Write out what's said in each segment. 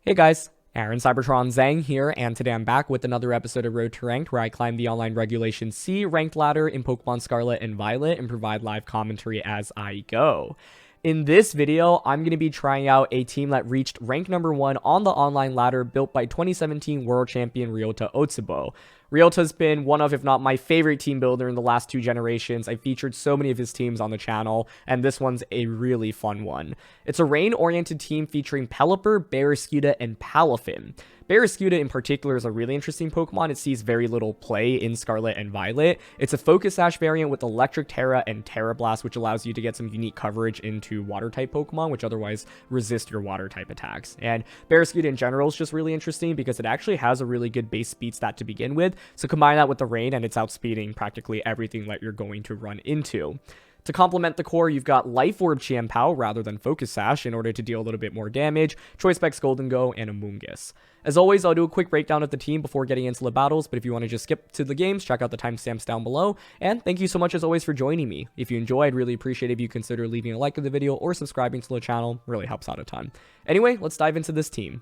Hey guys, Aaron Cybertron Zhang here, and today I'm back with another episode of Road to Ranked, where I climb the online Regulation C ranked ladder in Pokemon Scarlet and Violet and provide live commentary as I go. In this video, I'm going to be trying out a team that reached rank number 1 on the online ladder built by 2017 World Champion Ryota Otsubo. Ryota's been one of, if not my favorite team builder in the last 2 generations. I featured so many of his teams on the channel, and this one's a really fun one. It's a rain-oriented team featuring Pelipper, Barraskewda, and Palafin. Barraskewda in particular is a really interesting Pokemon. It sees very little play in Scarlet and Violet. It's a Focus Sash variant with Electric Terra and Terra Blast, which allows you to get some unique coverage into Water-type Pokemon, which otherwise resist your Water-type attacks. And Barraskewda in general is just really interesting because it actually has a really good base speed stat to begin with. So combine that with the rain and it's outspeeding practically everything that you're going to run into. To complement the core, you've got Life Orb Chien Pao rather than Focus Sash in order to deal a little bit more damage, Choice Specs Gholdengo, and Amoonguss. As always, I'll do a quick breakdown of the team before getting into the battles, but if you want to just skip to the games, check out the timestamps down below. And thank you so much as always for joining me. If you enjoy, I'd really appreciate if you consider leaving a like of the video or subscribing to the channel. Really helps out a ton. Anyway, let's dive into this team.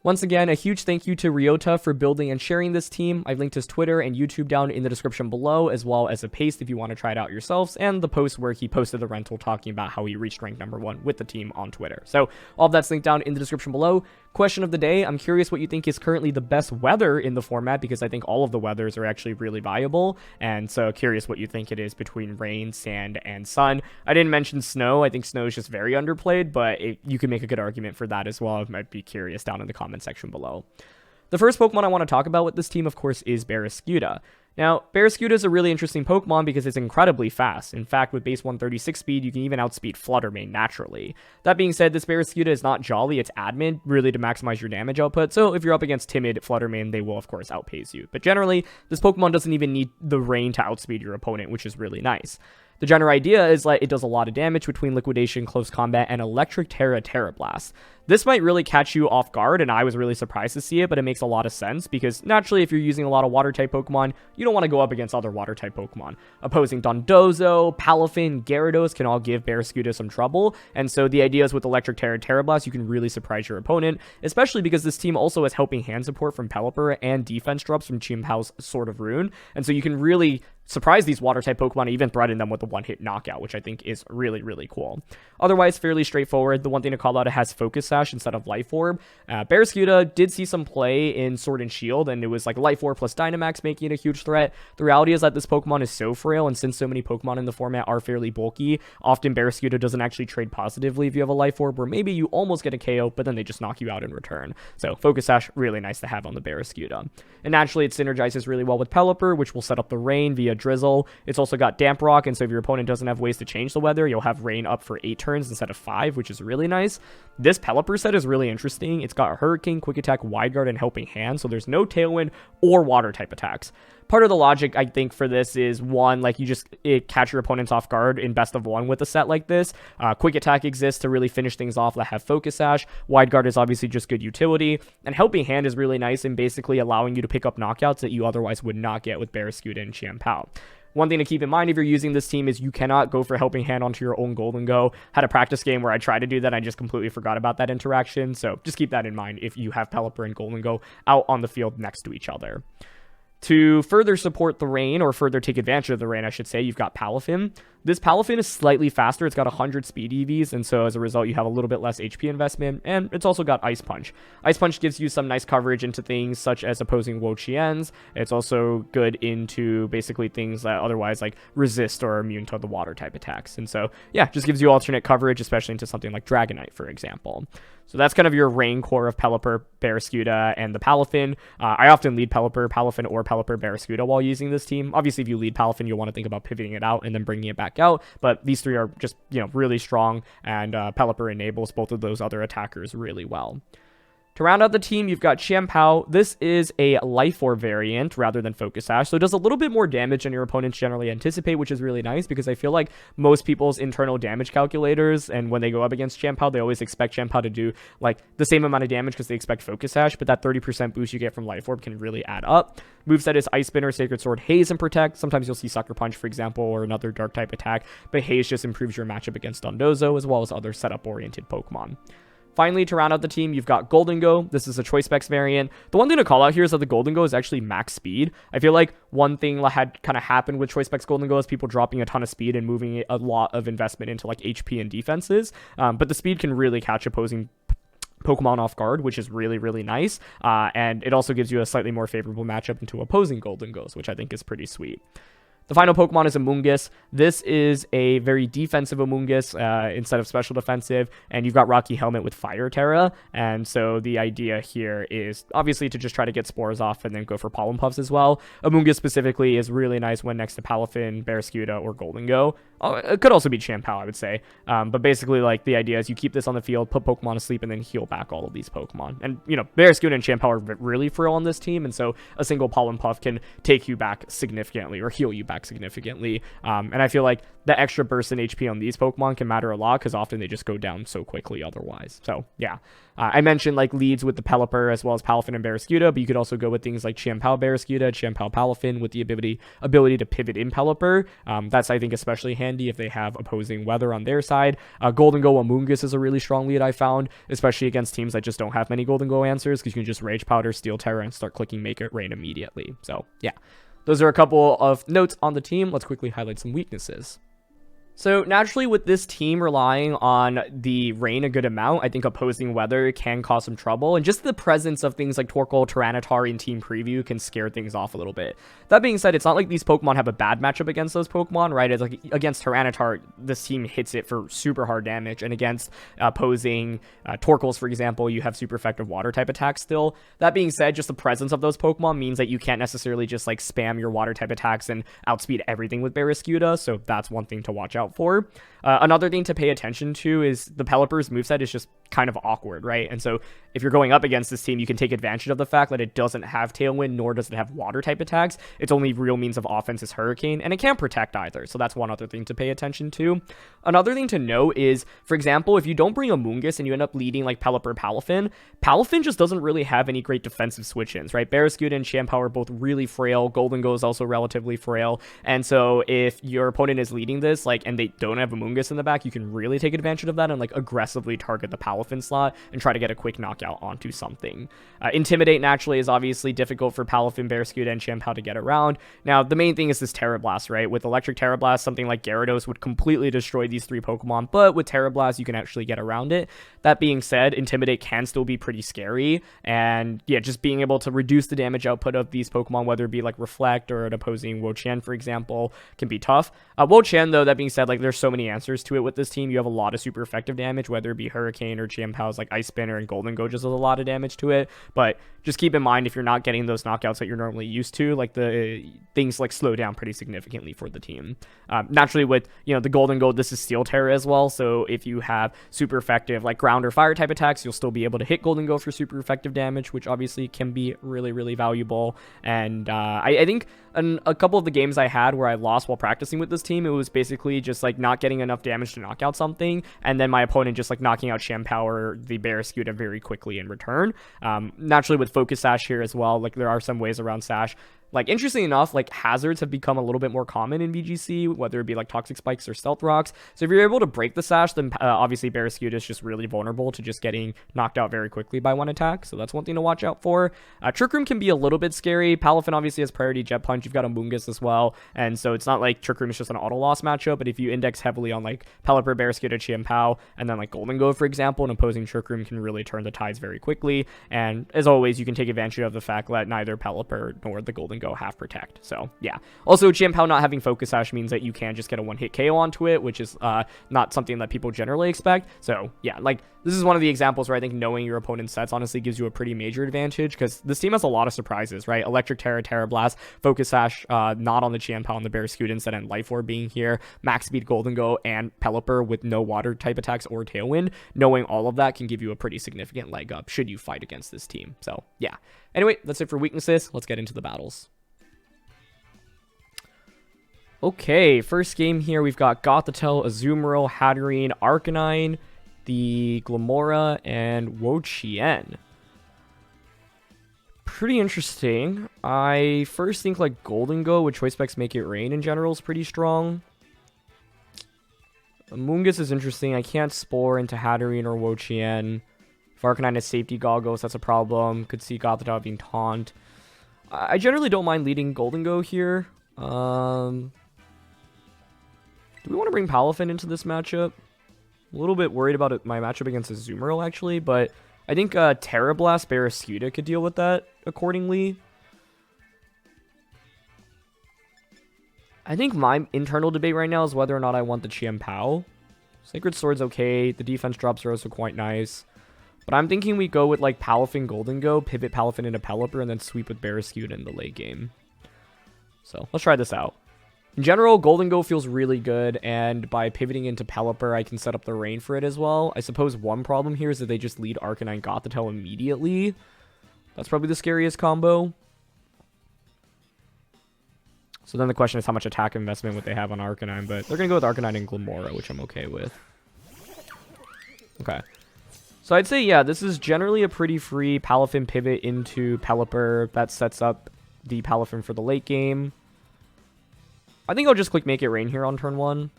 Once again, a huge thank you to Ryota for building and sharing this team. I've linked his Twitter and YouTube down in the description below, as well as a paste if you want to try it out yourselves, and the post where he posted the rental talking about how he reached rank number 1 with the team on Twitter. So all of that's linked down in the description below. Question of the day, I'm curious what you think is currently the best weather in the format, because I think all of the weathers are actually really viable, and so curious what you think it is between rain, sand, and sun. I didn't mention snow. I think snow is just very underplayed, but you can make a good argument for that as well. I might be curious down in the comment section below. The first Pokemon I want to talk about with this team, of course, is Barraskewda. Now, Barraskewda is a really interesting Pokemon because it's incredibly fast. In fact, with base 136 speed, you can even outspeed Fluttermane naturally. That being said, this Barraskewda is not Jolly, it's Admin, really to maximize your damage output, so if you're up against timid Fluttermane, they will of course outpace you. But generally, this Pokemon doesn't even need the rain to outspeed your opponent, which is really nice. The general idea is that it does a lot of damage between Liquidation, Close Combat, and Electric Terra Terra Blast. This might really catch you off guard, and I was really surprised to see it, but it makes a lot of sense, because naturally, if you're using a lot of Water-type Pokemon, you don't want to go up against other Water-type Pokemon. Opposing Dondozo, Palafin, Gyarados can all give Barraskewda some trouble, and so the idea is with Electric Terra Terra Blast, you can really surprise your opponent, especially because this team also has Helping Hand support from Pelipper and defense drops from Chien Pao's Sword of Rune, and so you can really surprise these Water-type Pokemon and even threaten them with a one-hit knockout, which I think is really, really cool. Otherwise, fairly straightforward. The one thing to call out, it has Focus Sash instead of Life Orb. Barraskewda did see some play in Sword and Shield, and it was like Life Orb plus Dynamax making it a huge threat. The reality is that this Pokemon is so frail, and since so many Pokemon in the format are fairly bulky, often Barraskewda doesn't actually trade positively if you have a Life Orb, where maybe you almost get a KO, but then they just knock you out in return. So Focus Sash, really nice to have on the Barraskewda. And naturally, it synergizes really well with Pelipper, which will set up the rain via Drizzle. It's also got Damp Rock, and so if your opponent doesn't have ways to change the weather, you'll have rain up for 8 turns instead of 5, which is really nice. This Pelipper set is really interesting. It's got Hurricane, Quick Attack, Wide Guard, and Helping Hand, so there's no Tailwind or Water type attacks. Part of the logic, I think, for this is, one, like, it catch your opponents off guard in best of 1 with a set like this. Quick Attack exists to really finish things off that have Focus Sash. Wide Guard is obviously just good utility. And Helping Hand is really nice in basically allowing you to pick up knockouts that you otherwise would not get with Barraskewda and Chien Pao. One thing to keep in mind if you're using this team is you cannot go for Helping Hand onto your own Gholdengo. Had a practice game where I tried to do that, I just completely forgot about that interaction, so just keep that in mind if you have Pelipper and Gholdengo out on the field next to each other. To further support the rain, or further take advantage of the rain, I should say, you've got Palafin. This Palafin is slightly faster. It's got 100 speed EVs, and so as a result, you have a little bit less HP investment, and it's also got Ice Punch. Ice Punch gives you some nice coverage into things such as opposing Wo-Chiens. It's also good into basically things that otherwise like resist or are immune to the water type attacks. And so, yeah, just gives you alternate coverage, especially into something like Dragonite, for example. So that's kind of your rain core of Pelipper, Barraskewda, and the Palafin. I often lead Pelipper, Palafin, or Pelipper, Barraskewda while using this team. Obviously, if you lead Palafin, you'll want to think about pivoting it out and then bringing it back out. But these 3 are just, really strong, and Pelipper enables both of those other attackers really well. To round out the team, you've got Chien Pao. This is a Life Orb variant rather than Focus Sash, so it does a little bit more damage than your opponents generally anticipate, which is really nice because I feel like most people's internal damage calculators, and when they go up against Chien Pao, they always expect Chien Pao to do like the same amount of damage because they expect Focus Sash, but that 30% boost you get from Life Orb can really add up. Moveset is Ice Spinner, Sacred Sword, Haze, and Protect. Sometimes you'll see Sucker Punch, for example, or another Dark type attack, but Haze just improves your matchup against Dondozo as well as other setup-oriented Pokemon. Finally, to round out the team, you've got Gholdengo. This is a Choice Specs variant. The one thing to call out here is that the Gholdengo is actually max speed. I feel like one thing that had kind of happened with Choice Specs Gholdengo is people dropping a ton of speed and moving a lot of investment into like HP and defenses. But the speed can really catch opposing Pokemon off guard, which is really, really nice. And it also gives you a slightly more favorable matchup into opposing Gholdengos, which I think is pretty sweet. The final Pokemon is Amoonguss. This is a very defensive Amoonguss instead of special defensive, and you've got Rocky Helmet with Fire Terra, and so the idea here is obviously to just try to get spores off and then go for Pollen Puffs as well. Amoonguss specifically is really nice when next to Palafin, Barraskewda, or Gholdengo. It could also be Chien Pao, I would say, but basically like the idea is you keep this on the field, put Pokemon to sleep, and then heal back all of these Pokemon. And you know, Barraskewda and Chien Pao are really frail on this team, and so a single Pollen Puff can take you back significantly or heal you back significantly. And I feel like the extra burst in HP on these Pokemon can matter a lot because often they just go down so quickly otherwise. So yeah, I mentioned like leads with the Pelipper as well as Palafin and Barraskewda, but you could also go with things like Chien Pao Barraskewda, Chien Pao Palafin with the ability to pivot in Pelipper. That's I think especially handy if they have opposing weather on their side. Gholdengo Amoonguss is a really strong lead I found, especially against teams that just don't have many Gholdengo answers because you can just Rage Powder, Steel Terra, and start clicking Make It Rain immediately. So yeah. Those are a couple of notes on the team. Let's quickly highlight some weaknesses. So naturally with this team relying on the rain a good amount, I think opposing weather can cause some trouble, and just the presence of things like Torkoal, Tyranitar in Team Preview can scare things off a little bit. That being said, it's not like these Pokemon have a bad matchup against those Pokemon, right? It's like against Tyranitar, this team hits it for super hard damage, and against opposing Torkoals, for example, you have super effective water type attacks still. That being said, just the presence of those Pokemon means that you can't necessarily just like spam your water type attacks and outspeed everything with Barraskewda, so that's one thing to watch out for. Another thing to pay attention to is the Pelipper's moveset is just kind of awkward, right? And so if you're going up against this team, you can take advantage of the fact that it doesn't have Tailwind, nor does it have water type attacks. Its only real means of offense is Hurricane, and it can't protect either, so that's one other thing to pay attention to. Another thing to note is, for example, if you don't bring Amoonguss and you end up leading like Pelipper Palafin, Palafin just doesn't really have any great defensive switch-ins, right? Barraskewda and Chien Pao are both really frail. Gholdengo is also relatively frail, and so if your opponent is leading this, like, and they don't have Amoonguss in the back, you can really take advantage of that and like aggressively target the Palafin slot and try to get a quick knockout onto something. Intimidate naturally is obviously difficult for Palafin, Barraskewda, and Chien Pao to get around. Now, the main thing is this Terra Blast, right? With Electric Terra Blast, something like Gyarados would completely destroy these three Pokemon, but with Terra Blast, you can actually get around it. That being said, Intimidate can still be pretty scary, and yeah, just being able to reduce the damage output of these Pokemon, whether it be like Reflect or an opposing World Champion, for example, can be tough. World Champion, though, that being said, like there's so many answers to it with this team. You have a lot of super effective damage, whether it be Hurricane or Chien Pao's like Ice Spinner and Gholdengo just does a lot of damage to it. But just keep in mind, if you're not getting those knockouts that you're normally used to, like the things like slow down pretty significantly for the team. Naturally with, you know, the Gholdengo, this is Steel Terra as well. So if you have super effective like ground or fire type attacks, you'll still be able to hit Gholdengo for super effective damage, which obviously can be really, really valuable. And I think in a couple of the games I had where I lost while practicing with this team, it was basically just like not getting enough damage to knock out something, and then my opponent just like knocking out Chien Pao or the Barraskewda very quickly in return. Naturally with Focus Sash here as well, like there are some ways around Sash. Like, interestingly enough, like, hazards have become a little bit more common in VGC, whether it be, like, Toxic Spikes or Stealth Rocks. So if you're able to break the Sash, then obviously Barraskewda is just really vulnerable to just getting knocked out very quickly by one attack. So that's one thing to watch out for. Trick Room can be a little bit scary. Palafin obviously has priority Jet Punch. You've got Amoonguss as well. And so it's not like Trick Room is just an auto-loss matchup, but if you index heavily on, like, Pelipper, Barraskewda, Chien Pao, and then, like, Gholdengo, for example, an opposing Trick Room can really turn the tides very quickly. And as always, you can take advantage of the fact that neither Pelipper nor the Gholdengo have Protect. So yeah. Also, Chien Pao not having Focus Sash means that you can just get a one-hit KO onto it, which is not something that people generally expect. So yeah, like this is one of the examples where I think knowing your opponent's sets honestly gives you a pretty major advantage, because this team has a lot of surprises, right? Electric Terra, Terra Blast, Focus Sash not on the Chien Pao and the Barraskewda instead, and Life Orb being here, Max Speed Gholdengo, and Pelipper with no water type attacks or Tailwind. Knowing all of that can give you a pretty significant leg up should you fight against this team. So yeah. Anyway, that's it for weaknesses. Let's get into the battles. Okay, first game here, we've got Gothitelle, Azumarill, Hatterene, Arcanine, the Glamora, and Wo-Chien. Pretty interesting. I first think like Gholdengo with Choice Specs Make It Rain in general is pretty strong. Amoonguss is interesting. I can't Spore into Hatterene or Wo-Chien. If Arcanine has safety goggles, that's a problem. Could see Gothita being taunt. I generally don't mind leading Gholdengo here. Do we want to bring Palafin into this matchup? A little bit worried about it, my matchup against Azumarill, actually, but I think Terra Blast Barraskewda could deal with that accordingly. I think my internal debate right now is whether or not I want the Chien Pao. Sacred Sword's okay. The defense drops are also quite nice. But I'm thinking we go with like Palafin Gholdengo, pivot Palafin into Pelipper, and then sweep with Barraskewda in the late game. So let's try this out. In general, Gholdengo feels really good, and by pivoting into Pelipper, I can set up the Rain for it as well. I suppose one problem here is that they just lead Arcanine Gothita immediately. That's probably the scariest combo. So then the question is how much attack investment would they have on Arcanine, but they're going to go with Arcanine and Glimmora, which I'm okay with. Okay. So I'd say, yeah, this is generally a pretty free Palafin pivot into Pelipper. That sets up the Palafin for the late game. I think I'll just click Make It Rain here on turn 1.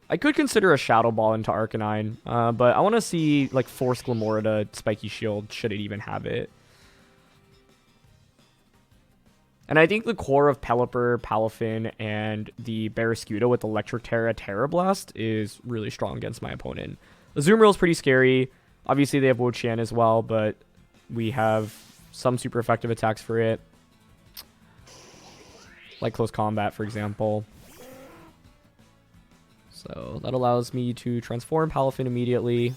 I could consider a Shadow Ball into Arcanine, but I want to see, like, force Glimmora to Spiky Shield, should it even have it. And I think the core of Pelipper, Palafin, and the Barraskewda with Electric Terra Blast is really strong against my opponent. Azumarill is pretty scary. Obviously, they have Wo Chien as well, but we have some super effective attacks for it. Like Close Combat, for example. So that allows me to transform Palafin immediately.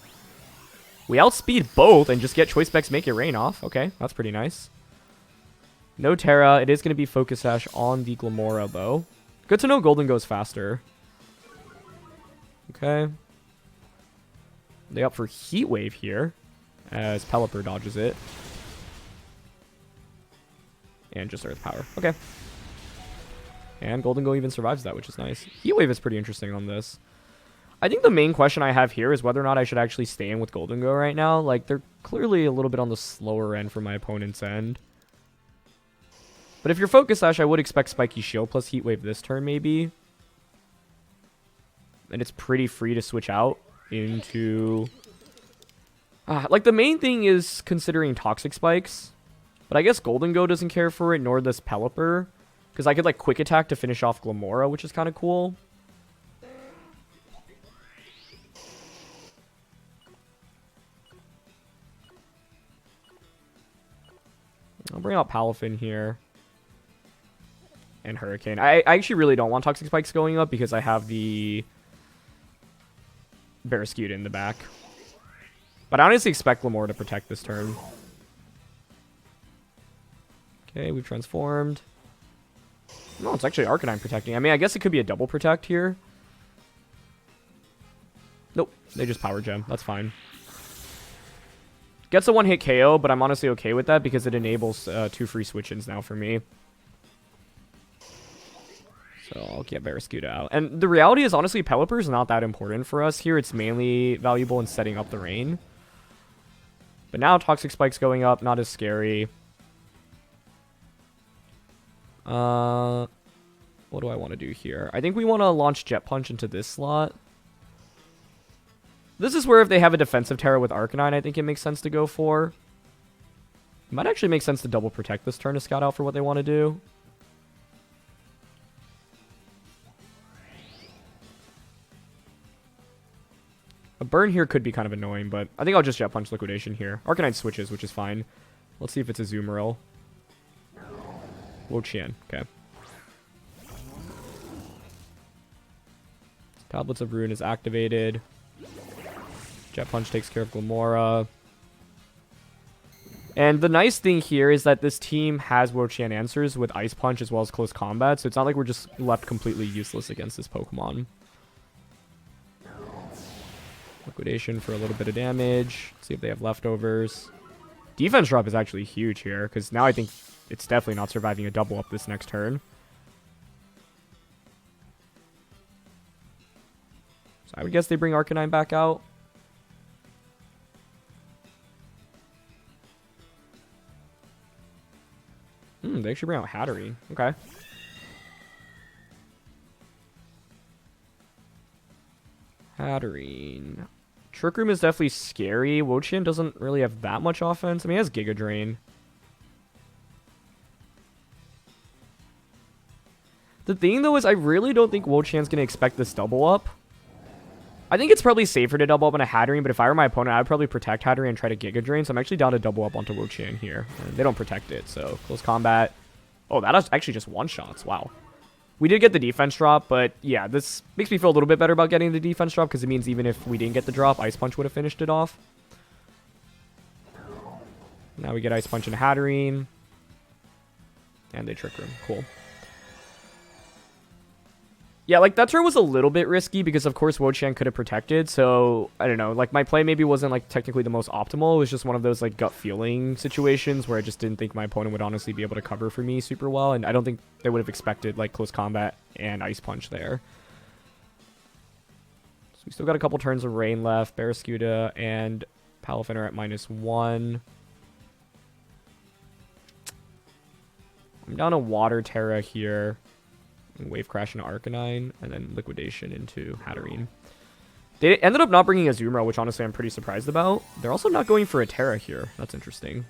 We outspeed both and just get Choice Specs Make It Rain off. Okay, that's pretty nice. No Terra. It is going to be Focus Sash on the Glimmora, though. Good to know Gholdengo goes faster. Okay. They opt for Heat Wave here, as Pelipper dodges it. And just Earth Power. Okay. And Gholdengo even survives that, which is nice. Heat Wave is pretty interesting on this. I think the main question I have here is whether or not I should actually stay in with Gholdengo right now. Like, they're clearly a little bit on the slower end for my opponent's end. But if you're Focus Sash, I would expect Spiky Shield plus Heat Wave this turn, maybe. And it's pretty free to switch out into... like, the main thing is considering Toxic Spikes. But I guess Gholdengo doesn't care for it, nor does Pelipper. Because I could, like, Quick Attack to finish off Glimmora, which is kind of cool. I'll bring out Palafin here. And Hurricane. I actually really don't want Toxic Spikes going up because I have the Barraskewda in the back. But I honestly expect Glimmora to protect this turn. Okay, we've transformed. No, it's actually Arcanine protecting. I mean, I guess it could be a double protect here. Nope, they just Power Gem. That's fine. Gets a one-hit KO, but I'm honestly okay with that because it enables 2 free switch-ins now for me. So I'll get Barraskewda out. And the reality is, honestly, Pelipper is not that important for us here. It's mainly valuable in setting up the Rain. But now Toxic Spike's going up, not as scary. What do I want to do here? I think we want to launch Jet Punch into this slot. This is where if they have a defensive Terra with Arcanine, I think it makes sense to go for. It might actually make sense to double protect this turn to scout out for what they want to do. A burn here could be kind of annoying, but I think I'll just Jet Punch Liquidation here. Arcanine switches, which is fine. Let's see if it's a Azumarill. Wo Chien, okay. Tablets of Ruin is activated. Jet Punch takes care of Glimmora. And the nice thing here is that this team has Wo Chien answers with Ice Punch as well as Close Combat, so it's not like we're just left completely useless against this Pokemon. Liquidation for a little bit of damage. See if they have leftovers. Defense drop is actually huge here, because now I think it's definitely not surviving a double up this next turn. So I would guess they bring Arcanine back out. They actually bring out Hatterene. Okay. Hatterene. Trick Room is definitely scary. Wo-Chien doesn't really have that much offense. I mean, he has Giga Drain. The thing, though, is I really don't think Wo-Chien's going to expect this double up. I think it's probably safer to double up on a Hatterene, but if I were my opponent, I would probably protect Hatterene and try to Giga Drain, so I'm actually down to double up onto Wo-Chien here. And they don't protect it, so close combat. Oh, that is actually just one-shots. Wow. We did get the defense drop, but yeah, this makes me feel a little bit better about getting the defense drop, because it means even if we didn't get the drop, Ice Punch would have finished it off. Now we get Ice Punch and Hatterene. And they Trick Room. Cool. Yeah, like, that turn was a little bit risky because, of course, Wo-Chien could have protected. So, I don't know. Like, my play maybe wasn't, like, technically the most optimal. It was just one of those, like, gut feeling situations where I just didn't think my opponent would honestly be able to cover for me super well. And I don't think they would have expected, like, close combat and Ice Punch there. So, we still got a couple turns of Rain left. Barraskewda and Palafin are at -1. I'm down a Water Terra here. Wave Crash into Arcanine, and then Liquidation into Hatterene. They ended up not bringing Azumarill, which honestly I'm pretty surprised about. They're also not going for a Terra here. That's interesting.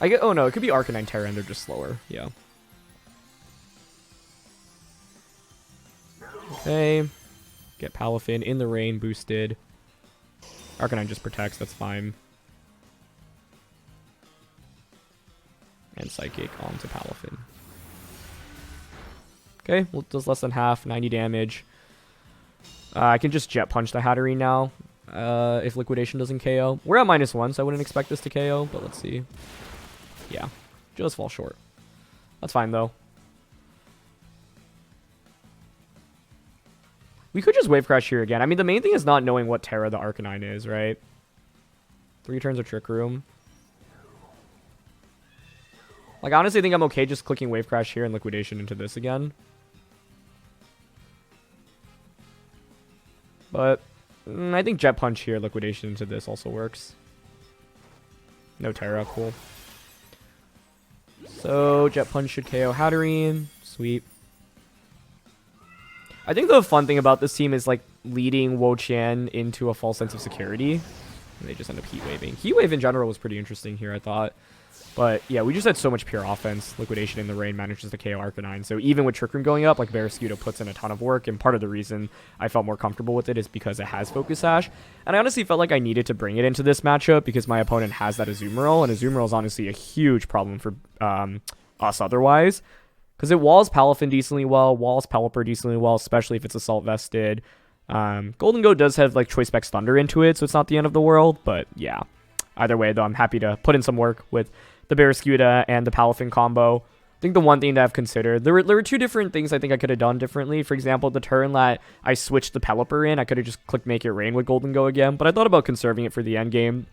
Oh no, it could be Arcanine Terra and they're just slower. Yeah. Okay. Get Palafin in the rain, boosted. Arcanine just protects, that's fine. And Psychic onto Palafin. Okay, well, it does less than half, 90 damage. I can just Jet Punch the Hatterene now, if Liquidation doesn't KO. We're at -1, so I wouldn't expect this to KO, but let's see. Yeah, just fall short. That's fine, though. We could just Wave Crash here again. I mean, the main thing is not knowing what Terra the Arcanine is, right? 3 turns of Trick Room. Like, I honestly think I'm okay just clicking Wave Crash here and Liquidation into this again. But I think Jet Punch here, Liquidation into this also works. No Terra, cool. So, Jet Punch should KO Hatterene. Sweet. I think the fun thing about this team is, like, leading Wo-Chien into a false sense of security. And they just end up Heat Waving. Heat Wave in general was pretty interesting here, I thought. But, yeah, we just had so much pure offense. Liquidation in the rain manages to KO Arcanine. So even with Trick Room going up, like, Barraskewda puts in a ton of work. And part of the reason I felt more comfortable with it is because it has Focus Sash. And I honestly felt like I needed to bring it into this matchup because my opponent has that Azumarill. And Azumarill is honestly a huge problem for us otherwise. Because it walls Palafin decently well, walls Pelipper decently well, especially if it's Assault Vested. Gholdengo does have, like, Choice Specs Thunder into it, so it's not the end of the world. But, yeah. Either way, though, I'm happy to put in some work with the Barraskewda and the Palafin combo. I think the one thing that I've considered, there were 2 different things I think I could have done differently. For example, the turn that I switched the Pelipper in, I could have just clicked Make It Rain with Gholdengo again, but I thought about conserving it for the end game.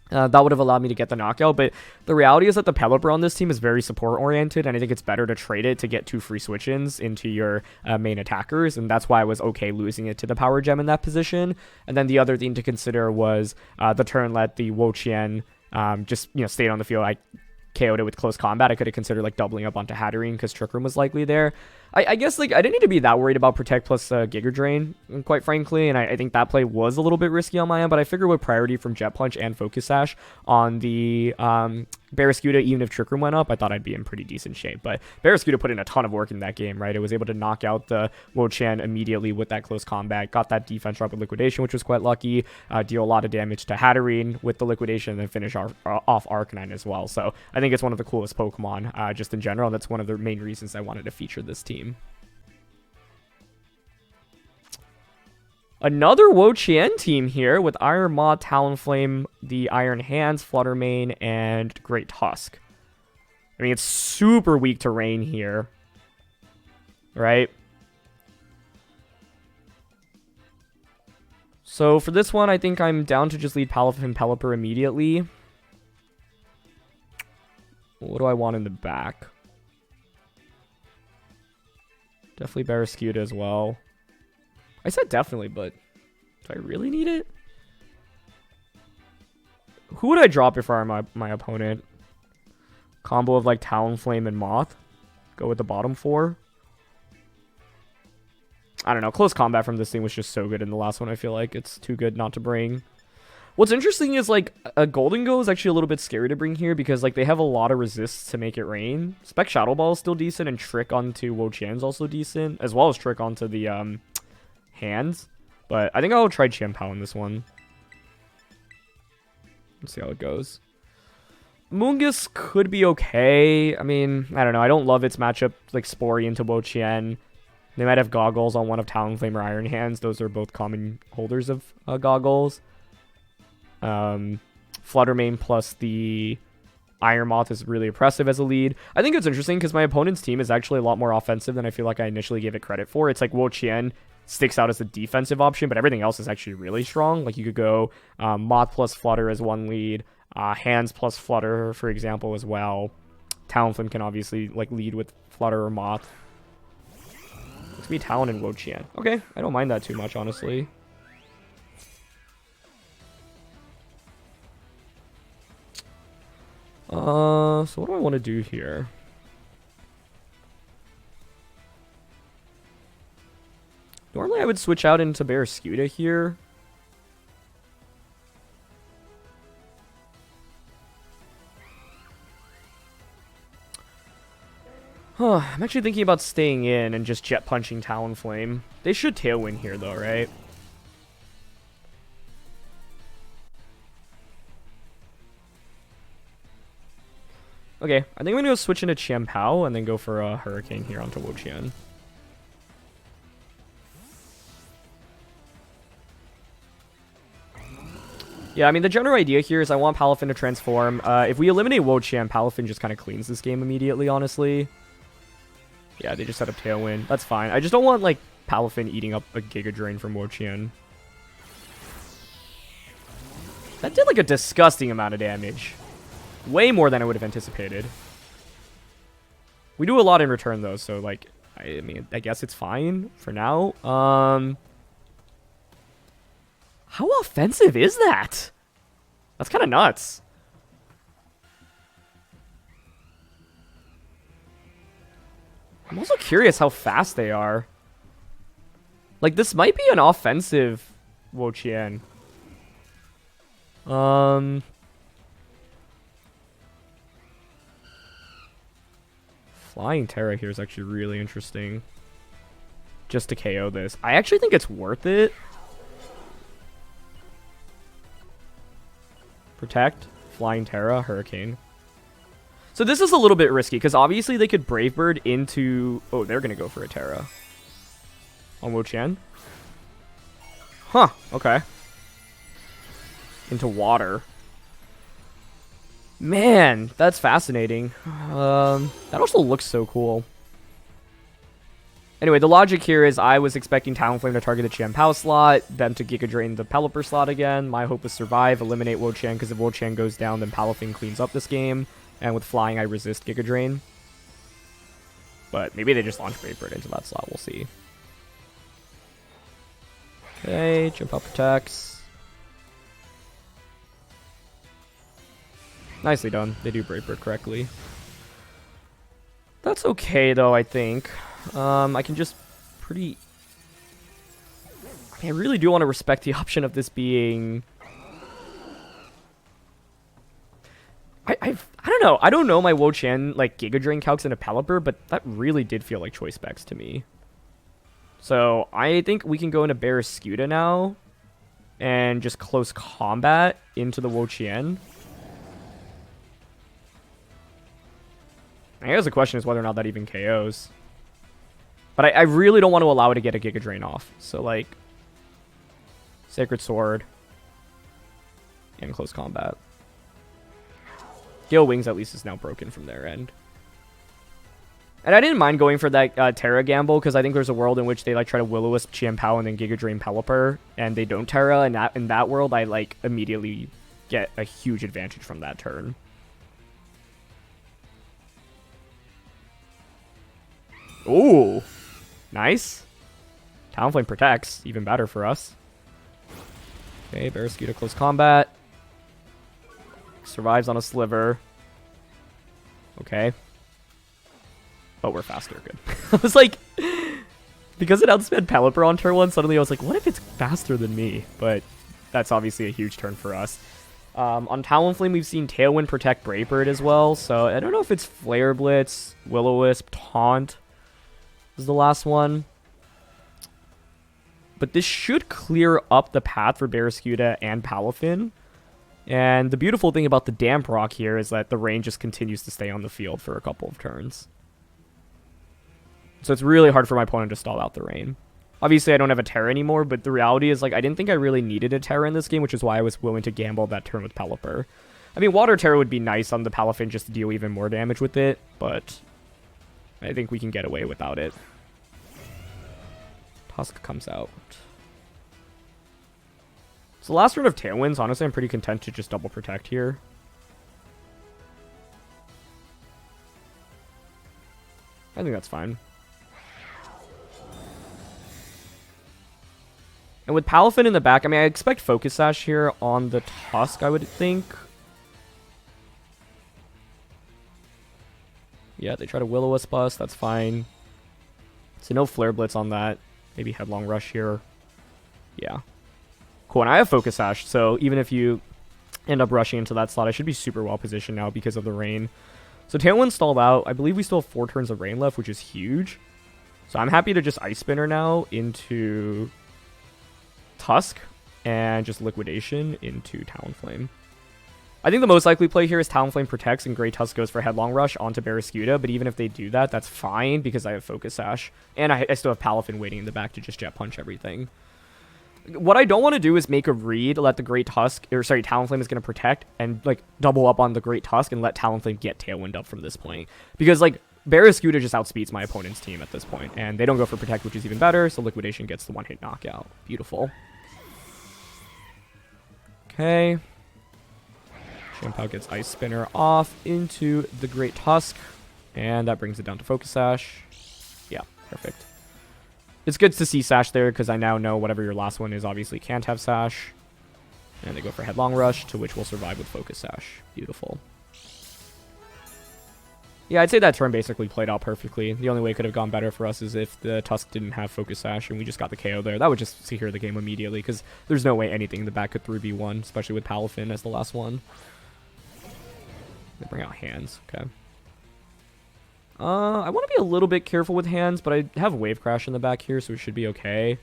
That would have allowed me to get the knockout, but the reality is that the Pelipper on this team is very support-oriented, and I think it's better to trade it to get 2 free switch-ins into your main attackers, and that's why I was okay losing it to the Power Gem in that position. And then the other thing to consider was the turn that the Wo-Chien just, stayed on the field. I KO'd it with close combat. I could have considered, like, doubling up onto Hatterene because Trick Room was likely there. I guess, like, I didn't need to be that worried about Protect plus Giga Drain, quite frankly, and I think that play was a little bit risky on my end, but I figured with priority from Jet Punch and Focus Sash on the Barraskewda, even if Trick Room went up, I thought I'd be in pretty decent shape. But Barraskewda put in a ton of work in that game, right? It was able to knock out the Wo-Chien immediately with that close combat, got that defense drop with Liquidation, which was quite lucky, deal a lot of damage to Hatterene with the Liquidation, and then finish off Arcanine as well. So I think it's one of the coolest Pokemon just in general, and that's one of the main reasons I wanted to feature this team. Another Wo-Chien team here with Iron Maw, Talonflame, the Iron Hands, Flutter Mane, and Great Tusk. I mean, it's super weak to Rain here, right? So for this one, I think I'm down to just lead Palafin Pelipper immediately. What do I want in the back? Definitely Barraskewda as well. I said definitely, but do I really need it? Who would I drop if I were my opponent? Combo of, like, Talonflame and Moth. Go with the bottom 4. I don't know. Close combat from this thing was just so good in the last one. I feel like it's too good not to bring. What's interesting is, like, a Gholdengo is actually a little bit scary to bring here because, like, they have a lot of resists to make it rain. Spec Shadow Ball is still decent, and Trick onto Wo Chien's also decent, as well as Trick onto the hands. But I think I'll try Chien Pao in this one. Let's see how it goes. Moongus could be okay. I mean, I don't know. I don't love its matchup, like, Spory into Wo Chien. They might have Goggles on one of Talonflame or Iron Hands. Those are both common holders of Goggles. Fluttermane plus the Iron Moth is really oppressive as a lead. I think it's interesting because my opponent's team is actually a lot more offensive than I feel like I initially gave it credit for. It's like Wo Chien sticks out as a defensive option, but everything else is actually really strong. Like, you could go Moth plus Flutter as one lead, Hands plus Flutter, for example, as well. Talonflame can obviously, like, lead with Flutter or Moth. Let's be Talon and Wo Chien. Okay, I don't mind that too much, honestly. So what do I want to do here? Normally I would switch out into Barraskewda here. I'm actually thinking about staying in and just jet punching Talonflame. They should tailwind here though, right? Okay, I think I'm going to go switch into Chien Pao and then go for a Hurricane here onto Wo Chien. Yeah, I mean, the general idea here is I want Palafin to transform. If we eliminate Wo Chien, Palafin just kind of cleans this game immediately, honestly. Yeah, they just set up Tailwind. That's fine. I just don't want, like, Palafin eating up a Giga Drain from Wo Chien. That did, like, a disgusting amount of damage. Way more than I would have anticipated. We do a lot in return, though, so, like, I mean, I guess it's fine for now. How offensive is that? That's kind of nuts. I'm also curious how fast they are. Like, this might be an offensive Wo Chien. Flying Terra here is actually really interesting. Just to KO this. I actually think it's worth it. Protect, Flying Terra, Hurricane. So this is a little bit risky, because obviously they could Brave Bird into... Oh, they're going to go for a Terra. On Wo Chien. Huh, okay. Into water. Man, that's fascinating. That also looks so cool. Anyway, the logic here is I was expecting Talonflame to target the Chien Pao slot, them to Giga Drain the Pelipper slot again. My hope is survive, eliminate Wo Chien, because if Wo Chien goes down, then Palafin cleans up this game. And with flying, I resist Giga Drain. But maybe they just launch Brave Bird into that slot. We'll see. Okay, Chien Pao protects. Nicely done. They do Brave Bird correctly. That's okay, though, I think. I can just pretty... I really do want to respect the option of this being... I don't know. I don't know my Wo Chien, like, Giga Drain calcs into Pelipper, but that really did feel like Choice Specs to me. So, I think we can go into Barraskewda now. And just close combat into the Wo Chien. I guess the question is whether or not that even KOs. But I really don't want to allow it to get a Giga Drain off. So, like, Sacred Sword. And close combat. Gale Wings, at least, is now broken from their end. And I didn't mind going for that Terra gamble, because I think there's a world in which they, like, try to Will-O-Wisp Chien Pao and then Giga Drain Pelipper, and they don't Terra, and in that world, I, like, immediately get a huge advantage from that turn. Ooh! Nice. Talonflame protects. Even better for us. Okay, Barraskewda close combat. Survives on a sliver. Okay. But we're faster. Good. I was like... Because it outsped Pelipper on turn 1, suddenly I was like, what if it's faster than me? But that's obviously a huge turn for us. On Talonflame, we've seen Tailwind protect Brave Bird as well, so I don't know if it's Flare Blitz, Will-O-Wisp, Taunt is the last one. But this should clear up the path for Barraskewda and Palafin. And the beautiful thing about the Damp Rock here is that the Rain just continues to stay on the field for a couple of turns. So it's really hard for my opponent to stall out the Rain. Obviously, I don't have a Terra anymore, but the reality is, like, I didn't think I really needed a Terra in this game, which is why I was willing to gamble that turn with Pelipper. I mean, Water Terra would be nice on the Palafin just to deal even more damage with it, but I think we can get away without it. Tusk comes out. So the last turn of Tailwinds, honestly, I'm pretty content to just double protect here. I think that's fine. And with Palafin in the back, I mean, I expect Focus Sash here on the Tusk, I would think. Yeah, they try to Will-O-Wisp us. That's fine. So no Flare Blitz on that. Maybe Headlong Rush here. Yeah. Cool, and I have Focus Sash, so even if you end up rushing into that slot, I should be super well positioned now because of the Rain. So Tailwind stalled out. I believe we still have 4 turns of Rain left, which is huge. So I'm happy to just Ice Spinner now into Tusk and just Liquidation into Talonflame. I think the most likely play here is Talonflame protects and Grey Tusk goes for Headlong Rush onto Barraskewda, but even if they do that, that's fine because I have Focus Sash. And I still have Palafin waiting in the back to just Jet Punch everything. What I don't want to do is make a read, let the Great Tusk, or sorry, Talonflame is going to protect, and like double up on the Great Tusk and let Talonflame get Tailwind up from this point. Because like Barraskewda just outspeeds my opponent's team at this point, and they don't go for Protect, which is even better, so Liquidation gets the one-hit knockout. Beautiful. Okay. Chien Pao gets Ice Spinner off into the Great Tusk, and that brings it down to Focus Sash. Yeah, perfect. It's good to see Sash there, because I now know whatever your last one is obviously can't have Sash. And they go for Headlong Rush, to which we'll survive with Focus Sash. Beautiful. Yeah, I'd say that turn basically played out perfectly. The only way it could have gone better for us is if the Tusk didn't have Focus Sash and we just got the KO there. That would just secure the game immediately, because there's no way anything in the back could 3v1, especially with Palafin as the last one. They bring out Hands, okay. I want to be a little bit careful with Hands, but I have Wave Crash in the back here, so it should be okay.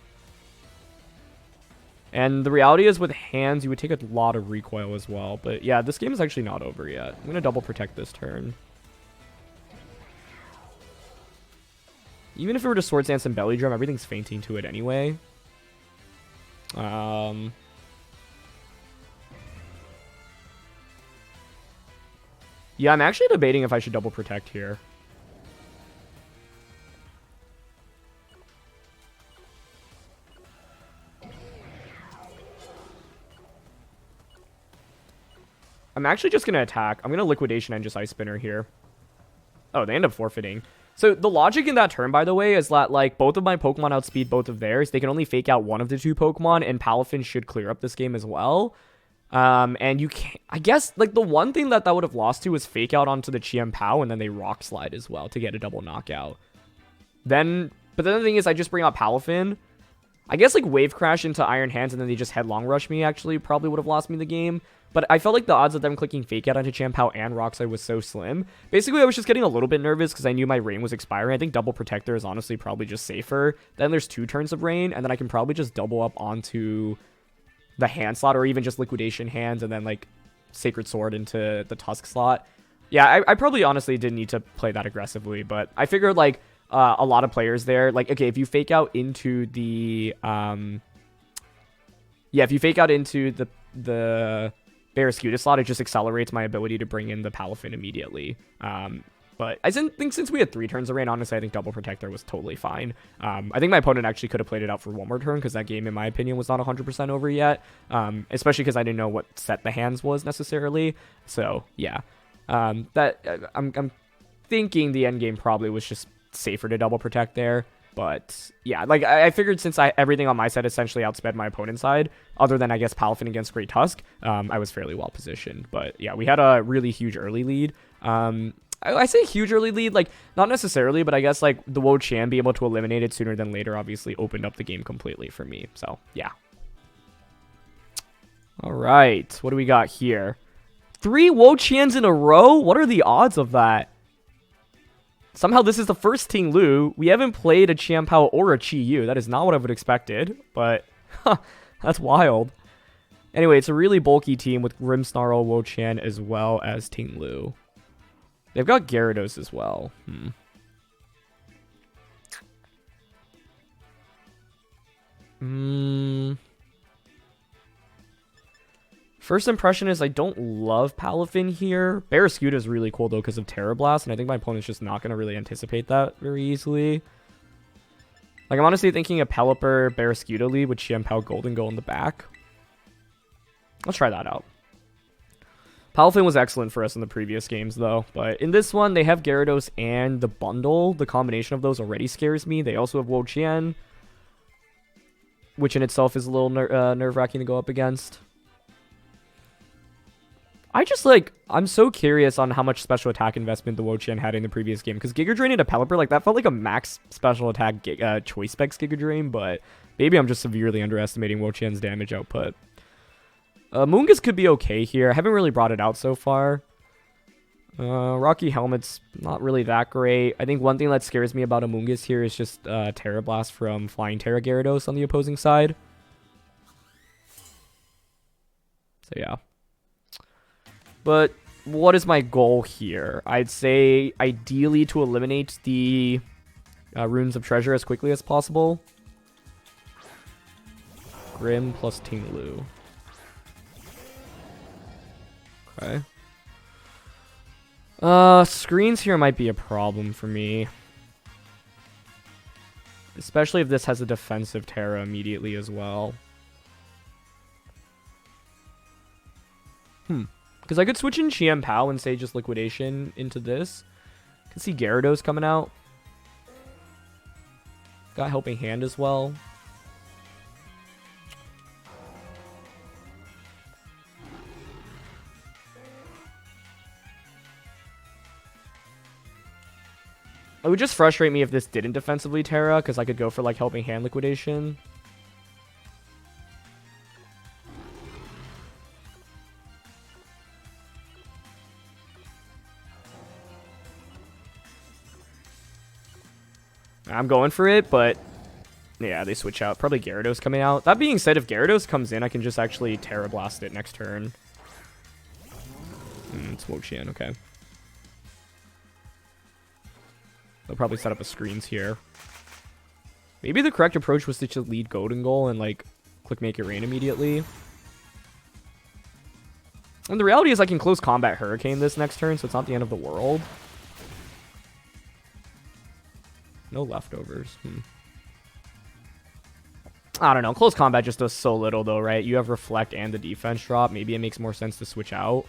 And the reality is with Hands, you would take a lot of recoil as well. But yeah, this game is actually not over yet. I'm going to double protect this turn. Even if it were to Swords Dance and Belly Drum, everything's fainting to it anyway. Yeah, I'm actually debating if I should double protect here. I'm actually just going to attack. I'm going to Liquidation and just Ice Spinner here. Oh, they end up forfeiting. So the logic in that turn, by the way, is that like both of my Pokemon outspeed both of theirs. They can only fake out one of the 2 Pokemon, and Palafin should clear up this game as well. And you can't, I guess, like the one thing that would have lost to was fake out onto the Chien Pao, and then they Rock Slide as well to get a double knockout. But then the thing is, I just bring out Palafin. I guess like Wave Crash into Iron Hands, and then they just Headlong Rush me, actually, probably would have lost me the game. But I felt like the odds of them clicking Fake Out onto Chien Pao and Rock Slide was so slim. Basically, I was just getting a little bit nervous because I knew my Rain was expiring. I think Double Protector is honestly probably just safer. Then there's 2 turns of Rain, and then I can probably just double up onto the Hand slot, or even just Liquidation Hands, and then like Sacred Sword into the Tusk slot. Yeah, I probably honestly didn't need to play that aggressively, but I figured like a lot of players there, like, okay, if you fake out into the, if you fake out into the Barraskewda slot, it just accelerates my ability to bring in the Palafin immediately. But I think since we had 3 turns of Rain, honestly, I think Double Protector was totally fine. I think my opponent actually could have played it out for one more turn, because that game, in my opinion, was not 100% over yet. Especially because I didn't know what set the hands was necessarily. So, yeah. I'm thinking the end game probably was just safer to Double Protect there. But yeah, like I figured since everything on my side essentially outsped my opponent's side, other than I guess Palafin against Great Tusk, I was fairly well positioned. But yeah, we had a really huge early lead. I say huge early lead, like, not necessarily, but I guess, like, the World Champ being able to eliminate it sooner than later obviously opened up the game completely for me. So, yeah. All right. What do we got here? 3 World Chiens in a row? What are the odds of that? Somehow this is the first Ting Lu. We haven't played a Chien Pao or a Chi Yu. That is not what I would have expected, but that's wild. Anyway, it's a really bulky team with Grimmsnarl, Wo Chien, as well as Ting Lu. They've got Gyarados as well. First impression is I don't love Palafin here. Barraskewda is really cool, though, because of Terra Blast, and I think my opponent's just not going to really anticipate that very easily. Like, I'm honestly thinking a Pelipper Barraskewda lead with Chien Pao Gholdengo in the back. Let's try that out. Palafin was excellent for us in the previous games, though. But in this one, they have Gyarados and the bundle. The combination of those already scares me. They also have Wo Chien, which in itself is a little nerve-wracking to go up against. I'm so curious on how much special attack investment the Wo Chien had in the previous game. Because Giga Drain into Pelipper, like, that felt like a max special attack Choice Specs Giga Drain. But maybe I'm just severely underestimating Wo Chien's damage output. Moongus could be okay here. I haven't really brought it out so far. Rocky Helmet's not really that great. I think one thing that scares me about a Moongus here is just Terra Blast from Flying Terra Gyarados on the opposing side. So yeah. But what is my goal here? I'd say ideally to eliminate the Runes of Treasure as quickly as possible. Grim plus Ting Lu. Okay. Screens here might be a problem for me. Especially if this has a defensive Terra immediately as well. Because I could switch in Chien Pao and say just Liquidation into this. Could see Gyarados coming out. Got Helping Hand as well. It would just frustrate me if this didn't defensively Terra, because I could go for like Helping Hand Liquidation. I'm going for it, but yeah, they switch out. Probably Gyarados coming out. That being said, if Gyarados comes in, I can just actually Terra Blast it next turn. It's Wo Chien, okay. They'll probably set up a screens here. Maybe the correct approach was to just lead Gholdengo and like click Make It Rain immediately. And the reality is I can close combat Hurricane this next turn, so it's not the end of the world. No leftovers. I don't know. Close combat just does so little though, right? You have Reflect and the defense drop. Maybe it makes more sense to switch out.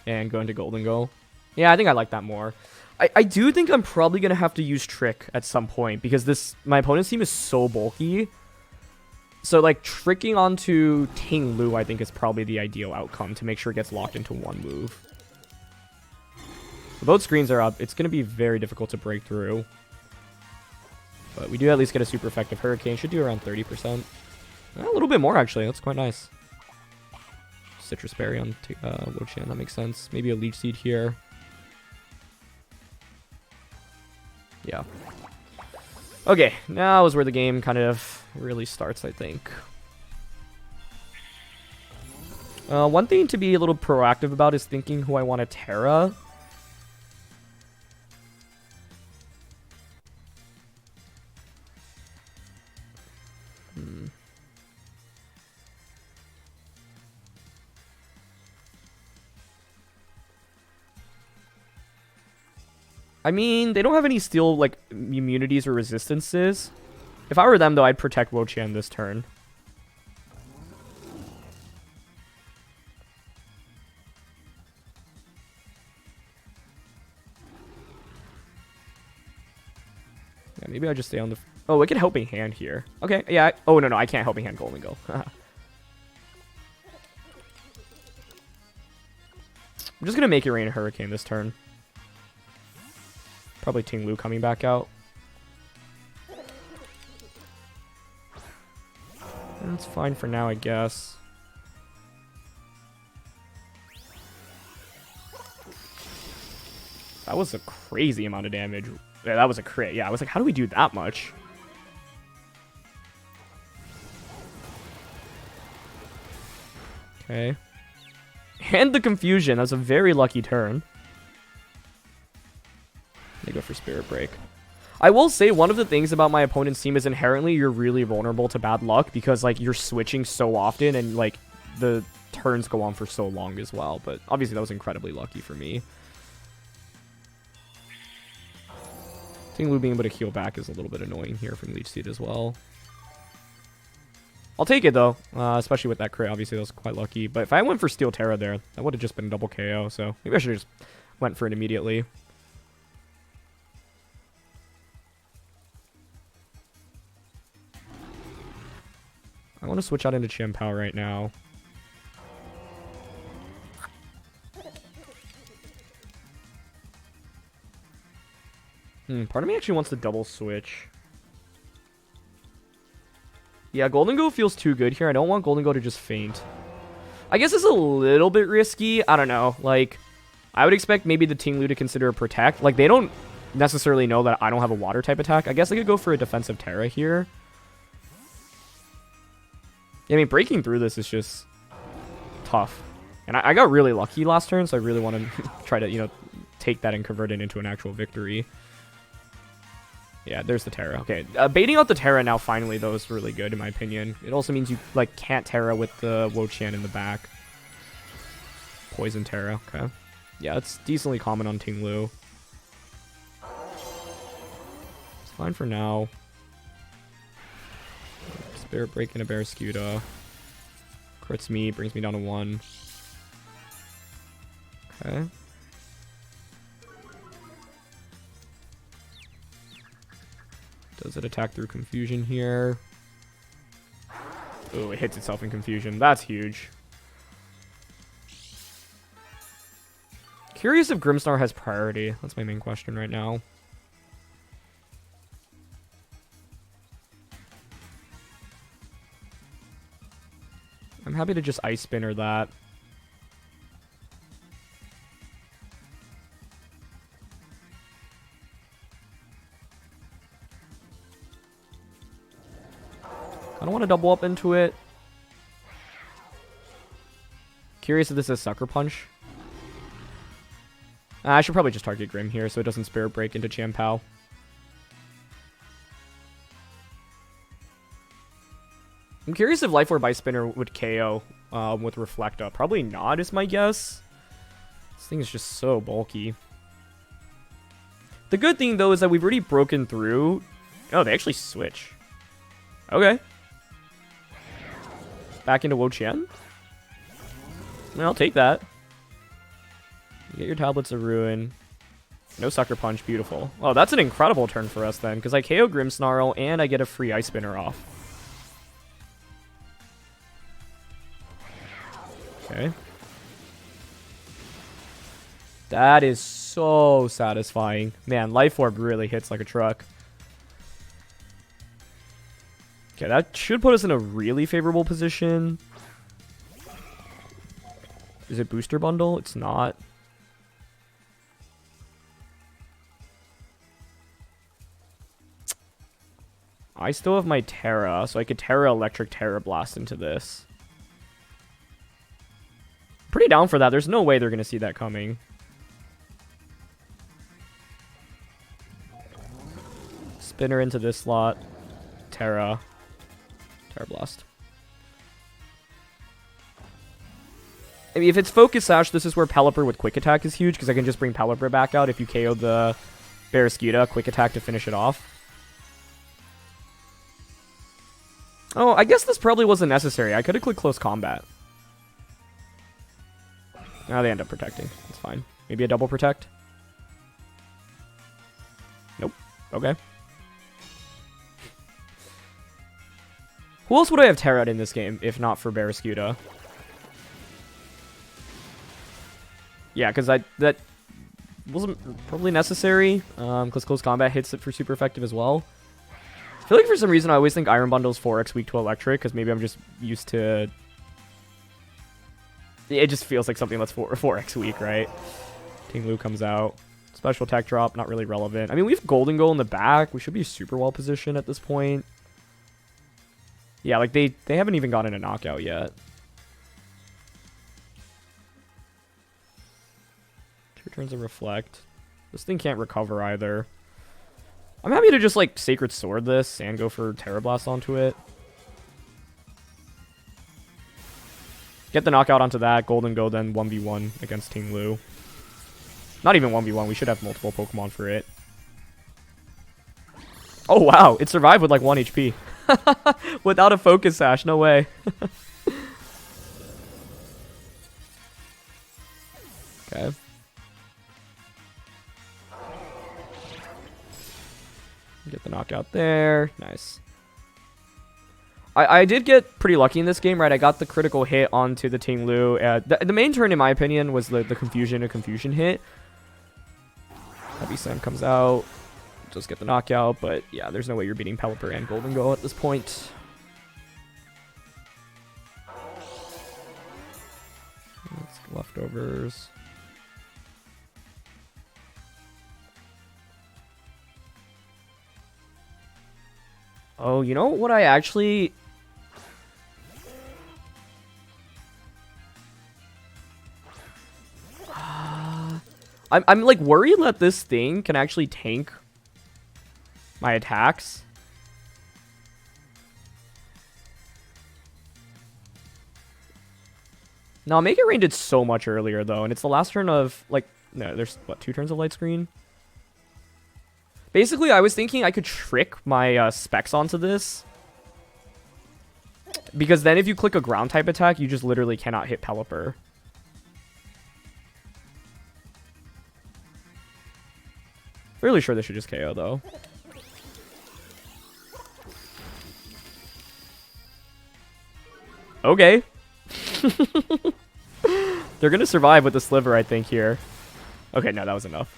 And go into Gholdengo. Yeah, I think I like that more. I do think I'm probably going to have to use Trick at some point. Because my opponent's team is so bulky. So like tricking onto Ting Lu I think is probably the ideal outcome. To make sure it gets locked into one move. Both screens are up. It's going to be very difficult to break through. But we do at least get a super effective Hurricane. Should do around 30%. A little bit more, actually. That's quite nice. Citrus Berry on Wo Chien. That makes sense. Maybe a Leech Seed here. Yeah. Okay. Now is where the game kind of really starts, I think. One thing to be a little proactive about is thinking who I want to Terra. I mean, they don't have any steel, like, immunities or resistances. If I were them, though, I'd protect Wo Chien this turn. Yeah, maybe I just stay on the... Oh, it can Helping Hand here. Okay, yeah. Oh, no, I can't Helping Hand Gholdengo. I'm just gonna make it Rain and Hurricane this turn. Probably Ting Lu coming back out. That's fine for now, I guess. That was a crazy amount of damage. Yeah, that was a crit. Yeah, I was like, how do we do that much? Okay. And the confusion. That's a very lucky turn. They go for Spirit Break. I will say one of the things about my opponent's team is inherently you're really vulnerable to bad luck because like you're switching so often and like the turns go on for so long as well. But obviously that was incredibly lucky for me. Ting Lu being able to heal back is a little bit annoying here from Leech Seed as well. I'll take it though, especially with that crit. Obviously that was quite lucky. But if I went for Steel Terra there, that would have just been a double KO. So maybe I should have just went for it immediately. I want to switch out into Chien Pao right now. Part of me actually wants to double switch. Yeah, Gholdengo feels too good here. I don't want Gholdengo to just faint. I guess it's a little bit risky. I don't know. Like, I would expect maybe the Ting Lu to consider a Protect. Like, they don't necessarily know that I don't have a Water type attack. I guess I could go for a defensive Terra here. Yeah, I mean, breaking through this is just tough. And I got really lucky last turn, so I really want to try to, you know, take that and convert it into an actual victory. Yeah, there's the Terra. Okay, baiting out the Terra now finally, though, is really good, in my opinion. It also means you, like, can't Terra with the Wo Chien in the back. Poison Terra, okay. Yeah, it's decently common on Ting Lu. It's fine for now. Spirit Break into Barraskewda. Crits me, brings me down to 1. Okay. Does it attack through Confusion here? Oh, it hits itself in Confusion. That's huge. Curious if Grimmsnar has priority. That's my main question right now. I'm happy to just Ice Spinner that. I don't want to double up into it. Curious if this is Sucker Punch. I should probably just target Grim here so it doesn't Spirit Break into Chien Pao. I'm curious if Life Orb Ice Spinner would KO with Reflecta. Probably not is my guess. This thing is just so bulky. The good thing though is that we've already broken through. Oh, they actually switch. Okay. Back into Wo Chien? I mean, I'll take that. You get your Tablets of Ruin. No Sucker Punch. Beautiful. Oh, that's an incredible turn for us then, because I KO Grimmsnarl and I get a free Ice Spinner off. Okay. That is so satisfying. Man, Life Orb really hits like a truck. Okay, that should put us in a really favorable position. Is it Booster Bundle? It's not. I still have my Terra, so I could Terra Electric Terra Blast into this. Pretty down for that. There's no way they're going to see that coming. Spinner into this slot. Terra. Terra Blast. I mean, if it's Focus Sash, this is where Pelipper with Quick Attack is huge, because I can just bring Pelipper back out if you KO the Barraskewda. Quick Attack to finish it off. Oh, I guess this probably wasn't necessary. I could have clicked Close Combat. Now they end up protecting. It's fine. Maybe a double protect? Nope. Okay. Who else would I have Terra'd in this game, if not for Barraskewda? Yeah, because that wasn't probably necessary, because close combat hits it for super effective as well. I feel like for some reason I always think Iron Bundle's 4x weak to electric, because maybe I'm just used to... It just feels like something that's 4x weak, right? Ting Lu comes out. Special tech drop, not really relevant. I mean, we have Gholdengo in the back. We should be super well positioned at this point. Yeah, like they haven't even gotten a knockout yet. 2 turns of Reflect. This thing can't recover either. I'm happy to just like Sacred Sword this and go for Terra Blast onto it. Get the knockout onto that. Gholdengo then 1v1 against Ting Lu. Not even 1v1. We should have multiple Pokemon for it. Oh, wow. It survived with like 1 HP. Without a Focus Sash. No way. Okay. Get the knockout there. Nice. I did get pretty lucky in this game, right? I got the critical hit onto the Ting Lu. The main turn, in my opinion, was the confusion hit. Heavy Slam comes out. Just get the knockout, but yeah, there's no way you're beating Pelipper and Gholdengo at this point. Leftovers. Oh, you know what I actually... I'm like worried that this thing can actually tank my attacks. No, Make It Rain did so much earlier though, and it's the last turn of like no, there's what 2 turns of Light Screen. Basically, I was thinking I could trick my specs onto this, because then if you click a ground type attack, you just literally cannot hit Pelipper. Really sure this should just KO, though. Okay. They're going to survive with the Sliver, I think, here. Okay, no, that was enough.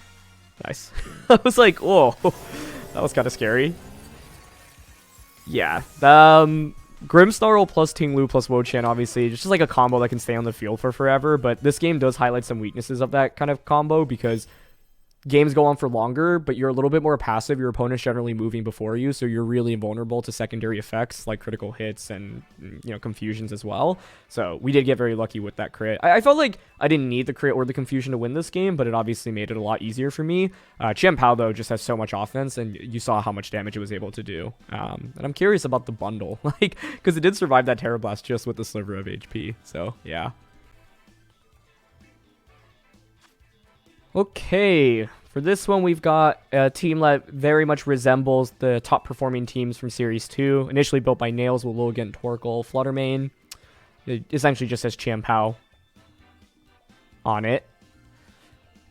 Nice. I was like, whoa. That was kind of scary. Yeah. Grimmsnarl plus Ting Lu plus Wo-Chien, obviously. Just like a combo that can stay on the field for forever. But this game does highlight some weaknesses of that kind of combo, because games go on for longer, but you're a little bit more passive. Your opponent's generally moving before you, so you're really vulnerable to secondary effects like critical hits and, you know, confusions as well. So we did get very lucky with that crit. I felt like I didn't need the crit or the confusion to win this game, but it obviously made it a lot easier for me. Chien Pao, though, just has so much offense, and you saw how much damage it was able to do. And I'm curious about the bundle, like, because it did survive that Terra Blast just with the sliver of HP. So, yeah. Okay, for this one, we've got a team that very much resembles the top performing teams from Series 2. Initially built by Nails with Logan, Torkoal, Fluttermane. It essentially just says Chien Pao on it.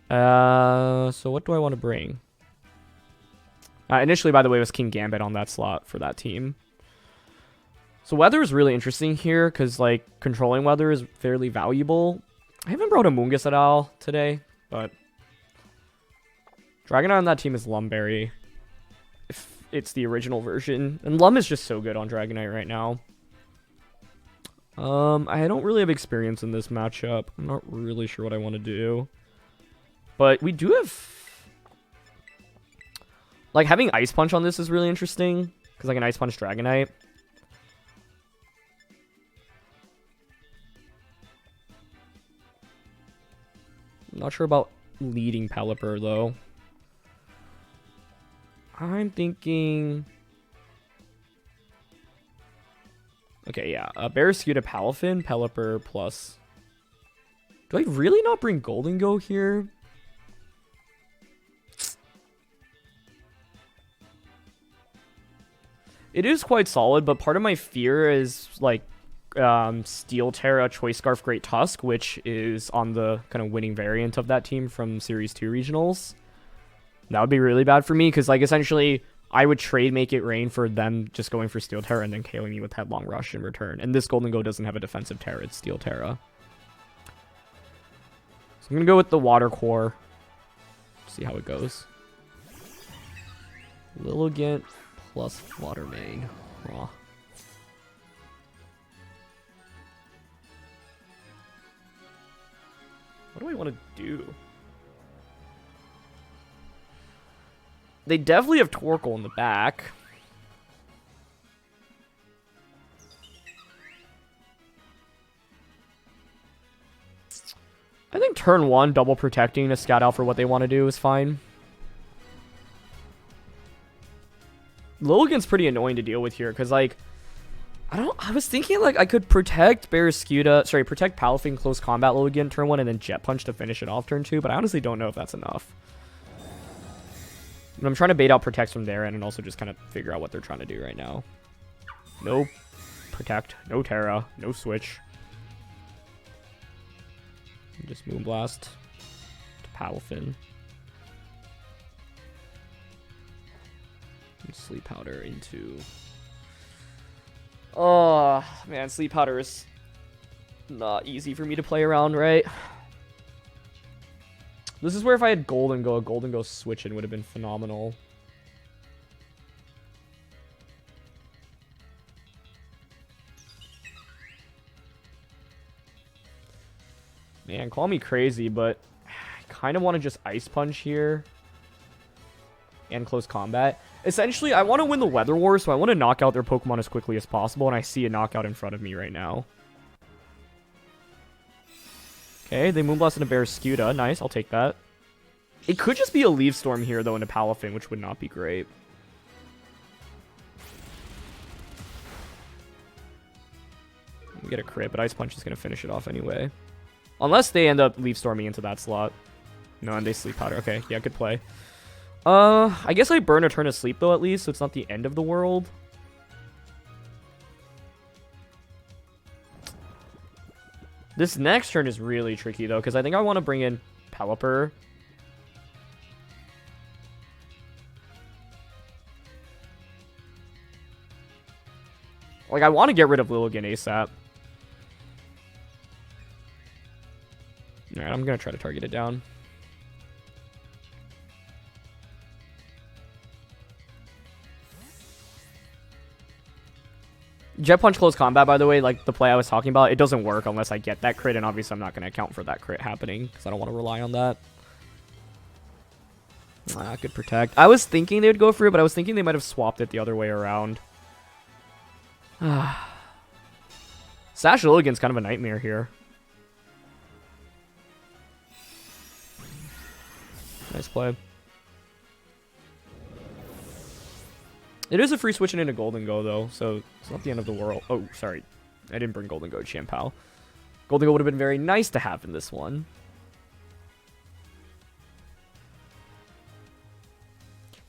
So what do I want to bring? Initially, by the way, it was King Gambit on that slot for that team. So weather is really interesting here, because like controlling weather is fairly valuable. I haven't brought a Mungus at all today, but Dragonite on that team is Lumberry, if it's the original version. And Lum is just so good on Dragonite right now. I don't really have experience in this matchup. I'm not really sure what I want to do. But we do have... like, having Ice Punch on this is really interesting, because I can Ice Punch Dragonite. I'm not sure about leading Pelipper, though. I'm thinking... okay, yeah. Barraskewda Palafin, Pelipper plus... do I really not bring Gholdengo here? It is quite solid, but part of my fear is, like, Steel Terra, Choice Scarf, Great Tusk, which is on the kind of winning variant of that team from Series 2 Regionals. That would be really bad for me, because, like, essentially, I would trade Make It Rain for them just going for Steel Terra and then KOing me with Headlong Rush in return. And this Gholdengo doesn't have a defensive Terra, it's Steel Terra. So I'm gonna go with the Water Core. See how it goes. Lilligant plus Water Main. Aw. What do I want to do? They definitely have Torkoal in the back. I think turn 1, double protecting to scout out for what they want to do is fine. Lilligant's pretty annoying to deal with here, because, like, I was thinking, like, I could protect protect Palafin close combat Lilligant turn 1, and then Jet Punch to finish it off turn 2, but I honestly don't know if that's enough. But I'm trying to bait out protects from their end, and also just kind of figure out what they're trying to do right now. No protect, no Terra, no switch. Just Moonblast to Palafin. And Sleep Powder into... Oh, man, Sleep Powder is not easy for me to play around, right? This is where if I had Gholdengo, a Gholdengo switch-in would have been phenomenal. Man, call me crazy, but I kind of want to just Ice Punch here. And close combat. Essentially, I want to win the Weather War, so I want to knock out their Pokemon as quickly as possible, and I see a knockout in front of me right now. Okay, they Moonblast into Barraskewda. Nice, I'll take that. It could just be a Leaf Storm here, though, into Palafin, which would not be great. We get a crit, but Ice Punch is going to finish it off anyway. Unless they end up Leaf Storming into that slot. No, and they Sleep Powder. Okay, yeah, good play. I guess I burn a turn of sleep, though, at least, so it's not the end of the world. This next turn is really tricky, though, because I think I want to bring in Pelipper. Like, I want to get rid of Lilligant ASAP. Alright, I'm going to try to target it down. Jet Punch close combat, by the way, like the play I was talking about, it doesn't work unless I get that crit, and obviously I'm not going to account for that crit happening, because I don't want to rely on that. Ah, good protect. I was thinking they would go for it, but I was thinking they might have swapped it the other way around. Sash Lilligant's kind of a nightmare here. Nice play. It is a free switching into Gholdengo, though, so it's not the end of the world. Oh, sorry. I didn't bring Gholdengo Chien Pao. Gholdengo would have been very nice to have in this one.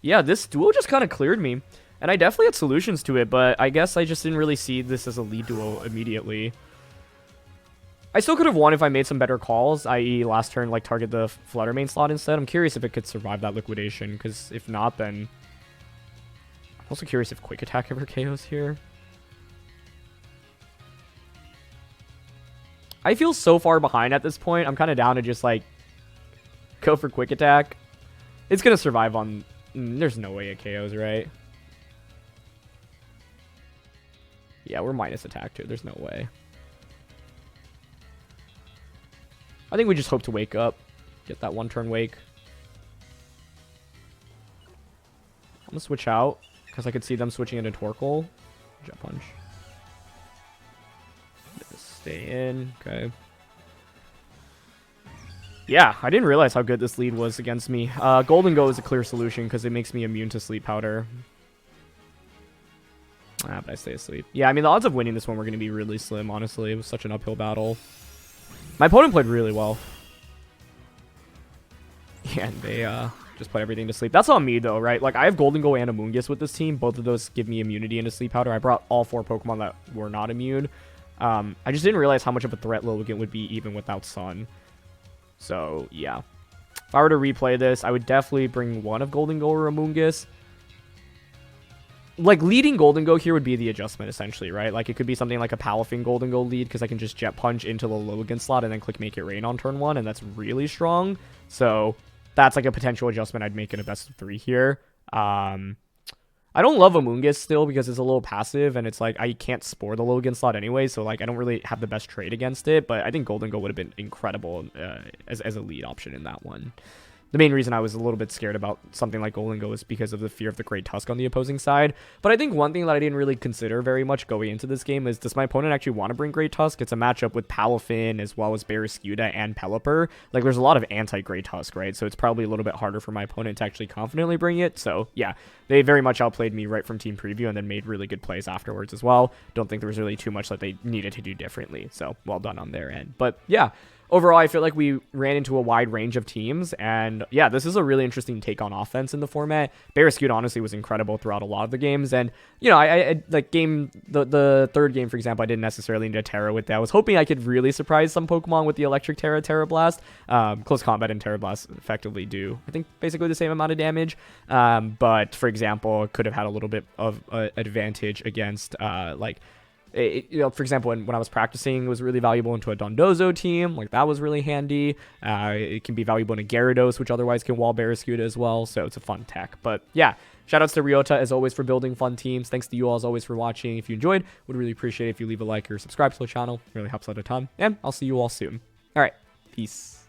Yeah, this duo just kind of cleared me. And I definitely had solutions to it, but I guess I just didn't really see this as a lead duo immediately. I still could have won if I made some better calls, i.e. last turn, like, target the Flutter Mane slot instead. I'm curious if it could survive that liquidation, because if not, then... I'm also curious if Quick Attack ever KOs here. I feel so far behind at this point, I'm kind of down to just, like, go for Quick Attack. It's going to survive on... there's no way it KOs, right? Yeah, we're minus attack, too. There's no way. I think we just hope to wake up. Get that one-turn wake. I'm going to switch out, because I could see them switching into Torkoal. Jet Punch. Stay in. Okay. Yeah, I didn't realize how good this lead was against me. Gholdengo is a clear solution, because it makes me immune to Sleep Powder. Ah, but I stay asleep. Yeah, I mean, the odds of winning this one were going to be really slim, honestly. It was such an uphill battle. My opponent played really well. Yeah, and they just put everything to sleep. That's on me, though, right? Like, I have Gholdengo and Amoonguss with this team. Both of those give me immunity into Sleep Powder. I brought all 4 Pokemon that were not immune. I just didn't realize how much of a threat Lilligant would be even without Sun. So, yeah. If I were to replay this, I would definitely bring one of Gholdengo or Amoonguss. like leading Gholdengo here would be the adjustment essentially, right? Like it could be something like a Palafin Gholdengo lead because I can just Jet Punch into the Logan slot and then click Make It Rain on turn 1, and that's really strong. So that's like a potential adjustment I'd make in a best of 3 here. I don't love Amoonguss still because it's a little passive and it's like I can't spore the Logan slot anyway, so like I don't really have the best trade against it, but I think Gholdengo would have been incredible as a lead option in that one. The main reason I was a little bit scared about something like Gholdengo is because of the fear of the Great Tusk on the opposing side. But I think one thing that I didn't really consider very much going into this game is, does my opponent actually want to bring Great Tusk? It's a matchup with Palafin as well as Barraskewda and Pelipper. Like, there's a lot of anti-Great Tusk, right? So it's probably a little bit harder for my opponent to actually confidently bring it. So, yeah, they very much outplayed me right from team preview and then made really good plays afterwards as well. Don't think there was really too much that they needed to do differently. So, well done on their end. But, yeah. Overall, I feel like we ran into a wide range of teams, and yeah, this is a really interesting take on offense in the format. Barraskewda honestly was incredible throughout a lot of the games, and you know, I like the third game, for example, I didn't necessarily need a Terra with that. I was hoping I could really surprise some Pokemon with the Electric Terra Blast. Close Combat and Terra Blast effectively do, I think, basically the same amount of damage, but for example, could have had a little bit of advantage against you know, for example, when I was practicing, it was really valuable into a Dondozo team. Like, that was really handy. It can be valuable in a Gyarados, which otherwise can wall Barraskewda as well. So it's a fun tech. But yeah, shoutouts to Ryota, as always, for building fun teams. Thanks to you all, as always, for watching. If you enjoyed, would really appreciate it if you leave a like or subscribe to the channel. It really helps out a ton. And I'll see you all soon. All right. Peace.